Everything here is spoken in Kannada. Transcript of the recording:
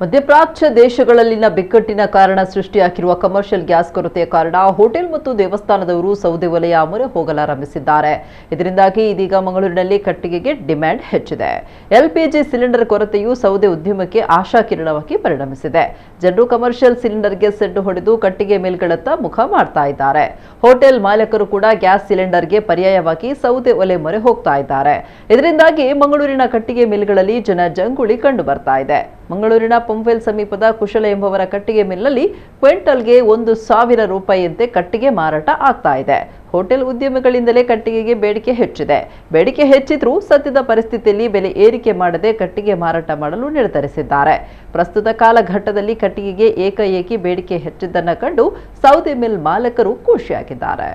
ಮಧ್ಯಪ್ರಾಚ್ಯ ದೇಶಗಳಲ್ಲಿನ ಬಿಕ್ಕಟ್ಟಿನ ಕಾರಣ ಸೃಷ್ಟಿಯಾಗಿರುವ ಕಮರ್ಷಿಯಲ್ ಗ್ಯಾಸ್ ಕೊರತೆಯ ಕಾರಣ ಹೋಟೆಲ್ ಮತ್ತು ದೇವಸ್ಥಾನದವರು ಸೌದೆ ಒಲೆಯ ಮೊರೆ ಹೋಗಲಾರಂಭಿಸಿದ್ದಾರೆ. ಇದರಿಂದಾಗಿ ಇದೀಗ ಮಂಗಳೂರಿನಲ್ಲಿ ಕಟ್ಟಿಗೆಗೆ ಡಿಮ್ಯಾಂಡ್ ಹೆಚ್ಚಿದೆ. ಎಲ್ಪಿಜಿ ಸಿಲಿಂಡರ್ ಕೊರತೆಯು ಸೌದೆ ಉದ್ಯಮಕ್ಕೆ ಆಶಾಕಿರಣವಾಗಿ ಪರಿಣಮಿಸಿದೆ. ಜನರು ಕಮರ್ಷಿಯಲ್ ಸಿಲಿಂಡರ್ಗೆ ಸೆಡ್ಡು ಹೊಡೆದು ಕಟ್ಟಿಗೆ ಮಿಲ್ಗಳತ್ತ ಮುಖ ಮಾಡ್ತಾ ಇದ್ದಾರೆ. ಹೋಟೆಲ್ ಮಾಲೀಕರು ಕೂಡ ಗ್ಯಾಸ್ ಸಿಲಿಂಡರ್ಗೆ ಪರ್ಯಾಯವಾಗಿ ಸೌದೆ ಒಲೆ ಮೊರೆ ಹೋಗ್ತಾ ಇದ್ದಾರೆ. ಇದರಿಂದಾಗಿ ಮಂಗಳೂರಿನ ಕಟ್ಟಿಗೆ ಮಿಲ್ಗಳಲ್ಲಿ ಜನಜಂಗುಳಿ ಕಂಡು ಬರ್ತಾ ಇದೆ. ಮಂಗಳೂರಿನ ಪಂಪ್ವೆಲ್ ಸಮೀಪದ ಕುಶಲ ಎಂಬುವರ ಕಟ್ಟಿಗೆ ಮಿಲ್ನಲ್ಲಿ ಕ್ವಿಂಟಲ್ಗೆ 1,000 ರೂಪಾಯಿಯಂತೆ ಕಟ್ಟಿಗೆ ಮಾರಾಟ ಆಗ್ತಾ ಇದೆ. ಹೋಟೆಲ್ ಉದ್ಯಮಿಗಳಿಂದಲೇ ಕಟ್ಟಿಗೆಗೆ ಬೇಡಿಕೆ ಹೆಚ್ಚಿದೆ. ಬೇಡಿಕೆ ಹೆಚ್ಚಿದ್ರೂ ಸದ್ಯದ ಪರಿಸ್ಥಿತಿಯಲ್ಲಿ ಬೆಲೆ ಏರಿಕೆ ಮಾಡದೆ ಕಟ್ಟಿಗೆ ಮಾರಾಟ ಮಾಡಲು ನಿರ್ಧರಿಸಿದ್ದಾರೆ. ಪ್ರಸ್ತುತ ಕಾಲಘಟ್ಟದಲ್ಲಿ ಕಟ್ಟಿಗೆಗೆ ಏಕಾಏಕಿ ಬೇಡಿಕೆ ಹೆಚ್ಚಿದ್ದನ್ನು ಕಂಡು ಸೌದೆ ಮಿಲ್ ಮಾಲಕರು ಖುಷಿಯಾಗಿದ್ದಾರೆ.